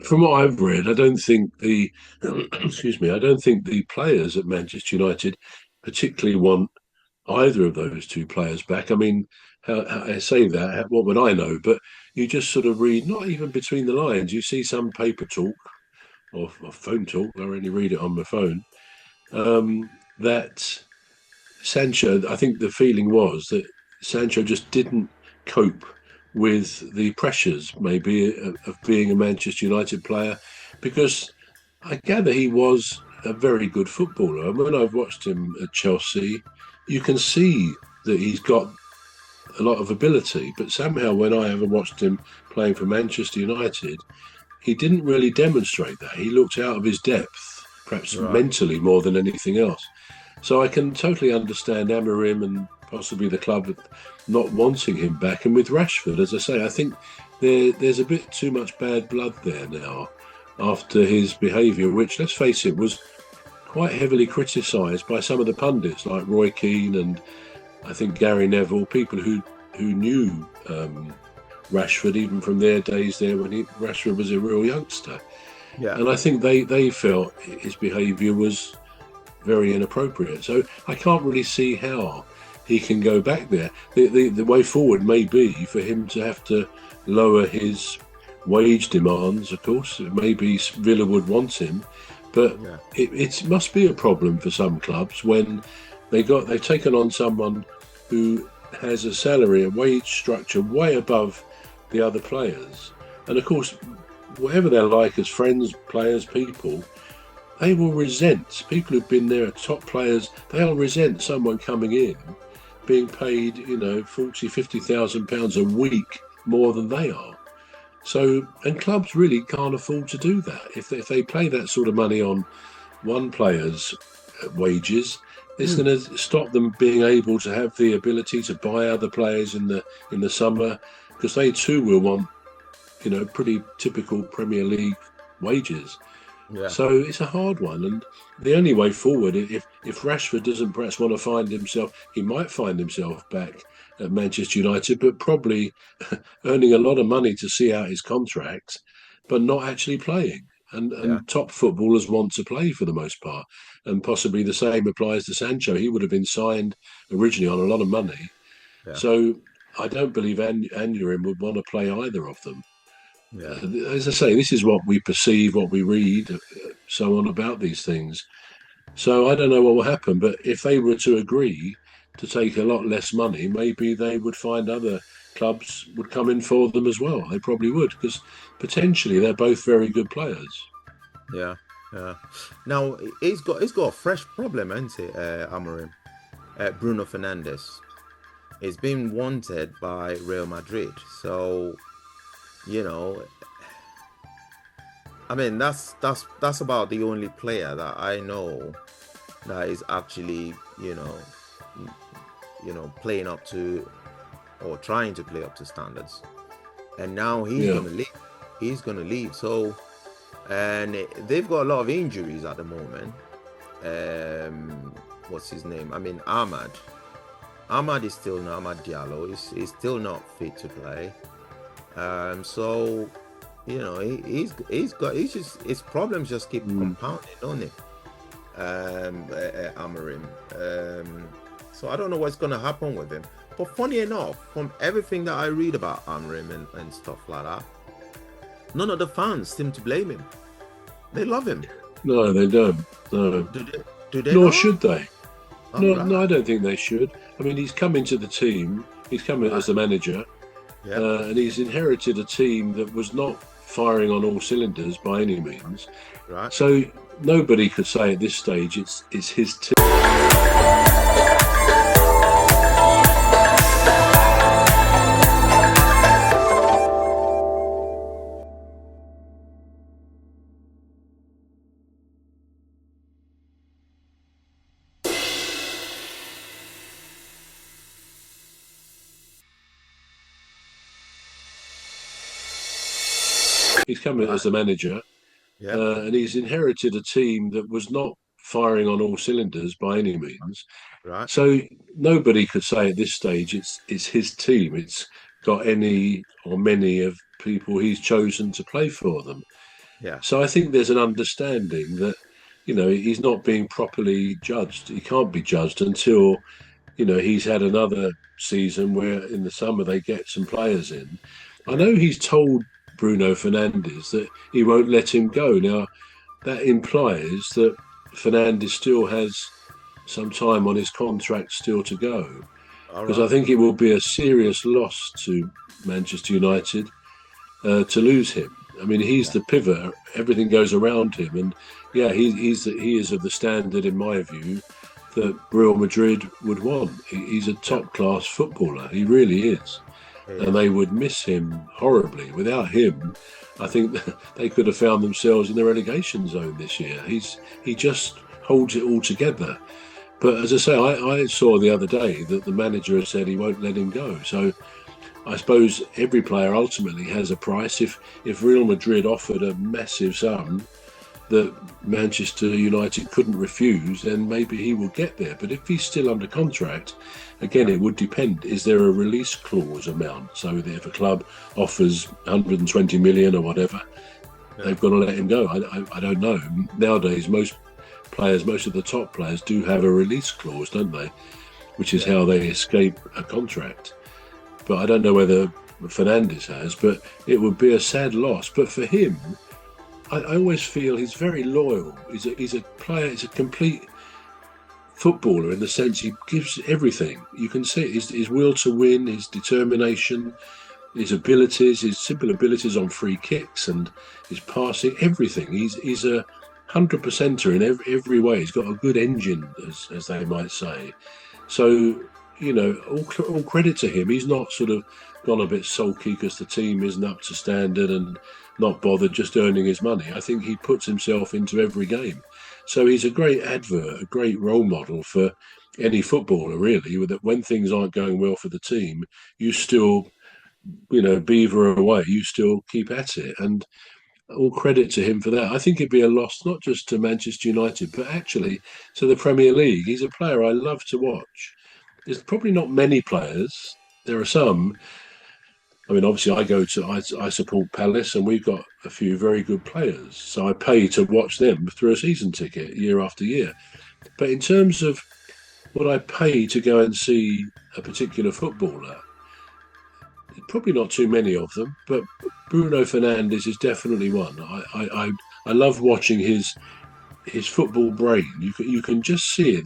from what I've read, I don't think the excuse me, I don't think the players at Manchester United particularly want either of those two players back. I mean, how I say that, what would I know? But you just sort of read, not even between the lines. You see some paper talk or phone talk. I only read it on my phone. That Sancho, I think the feeling was that Sancho just didn't cope with the pressures, maybe, of being a Manchester United player, because I gather he was a very good footballer. And when I've watched him at Chelsea, you can see that he's got a lot of ability. But somehow, when I ever watched him playing for Manchester United, he didn't really demonstrate that. He looked out of his depth, perhaps Right. mentally more than anything else. So I can totally understand Amorim and possibly the club not wanting him back. And with Rashford, as I say, I think there's a bit too much bad blood there now after his behaviour, which, let's face it, was quite heavily criticised by some of the pundits like Roy Keane and I think Gary Neville, people who knew Rashford even from their days there when Rashford was a real youngster. Yeah. And I think they felt his behaviour was very inappropriate. So I can't really see how he can go back there. The way forward may be for him to have to lower his wage demands, of course. Maybe Villa would want him, but Yeah. it must be a problem for some clubs when they've taken on someone who has a salary, a wage structure way above the other players. And of course, whatever they're like as friends, players, people, they will resent people who've been there, top players. They'll resent someone coming in, being paid, 40, 50,000 pounds a week more than they are. So, and clubs really can't afford to do that. If they pay that sort of money on one player's wages, it's Mm. going to stop them being able to have the ability to buy other players in the summer, because they too will want, pretty typical Premier League wages. Yeah. So it's a hard one, and the only way forward, if Rashford doesn't perhaps want to find himself, he might find himself back at Manchester United, but probably earning a lot of money to see out his contract, but not actually playing. And Yeah. and top footballers want to play for the most part, and possibly the same applies to Sancho. He would have been signed originally on a lot of money, Yeah. so I don't believe Anurin would want to play either of them. Yeah. As I say, this is what we perceive, what we read, so on about these things. So I don't know what will happen, but if they were to agree to take a lot less money, maybe they would find other clubs would come in for them as well. They probably would, because potentially they're both very good players. Yeah. Yeah. Now he's got a fresh problem, hasn't he, Amorim? Bruno Fernandes. He's been wanted by Real Madrid. So, you know, I mean that's about the only player that I know that is actually, playing up to or trying to play up to standards. And now he's Yeah, gonna leave. He's gonna leave. So, and they've got a lot of injuries at the moment. What's his name? I mean, Ahmad. Ahmad is still not. Ahmad Diallo is still not fit to play. So, he's just his problems just keep mm. compounding, don't they? Amarim. So I don't know what's gonna happen with him. But funny enough, from everything that I read about Amarim and stuff like that, none of the fans seem to blame him. They love him. No, they don't. No, Do they? Do they nor not? should they. All No, no, right. I don't think they should. I mean, he's come into the team. He's come in Right. as the manager, Yeah. and he's inherited a team that was not firing on all cylinders by any means. Right. So nobody could say at this stage it's his team. He's come in as Right. the manager, Yeah. and he's inherited a team that was not firing on all cylinders by any means. Right. So nobody could say at this stage it's his team. It's got any or many of people he's chosen to play for them. Yeah. So I think there's an understanding that, he's not being properly judged. He can't be judged until, he's had another season where in the summer they get some players in. I Yeah. know he's told Bruno Fernandes that he won't let him go. Now, that implies that Fernandes still has some time on his contract still to go, All because I right. think it will be a serious loss to Manchester United to lose him. I mean, he's Yeah. the pivot. Everything goes around him, and yeah, he is of the standard, in my view, that Real Madrid would want. He's a Yeah. top class footballer. He really is, It and is. they would miss him horribly. Without him, I think they could have found themselves in the relegation zone this year. He just holds it all together. But as I say, I saw the other day that the manager has said he won't let him go. So I suppose every player ultimately has a price. If Real Madrid offered a massive sum that Manchester United couldn't refuse, then maybe he will get there. But if he's still under contract, again, Yeah. it would depend. Is there a release clause amount? So that if a club offers 120 million or whatever, Yeah. they've got to let him go. I don't know. Nowadays, most of the top players do have a release clause, don't they? Which is Yeah. how they escape a contract. But I don't know whether Fernandes has, but it would be a sad loss. But for him, I always feel he's very loyal. He's a player, he's a complete footballer in the sense he gives everything. You can see his will to win, his determination, his abilities, his simple abilities on free kicks and his passing, everything. He's a 100%er in every way. He's got a good engine, as they might say. So, all credit to him. He's not sort of gone a bit sulky because the team isn't up to standard and not bothered just earning his money. I think he puts himself into every game. So he's a great advert, a great role model for any footballer, really, that when things aren't going well for the team, you still, beaver away, you still keep at it. And all credit to him for that. I think it'd be a loss not just to Manchester United, but actually to the Premier League. He's a player I love to watch. There's probably not many players. There are some. I mean, obviously, I support Palace, and we've got a few very good players. So I pay to watch them through a season ticket year after year. But in terms of what I pay to go and see a particular footballer, probably not too many of them. But Bruno Fernandes is definitely one. I love watching his football brain. You can just see it.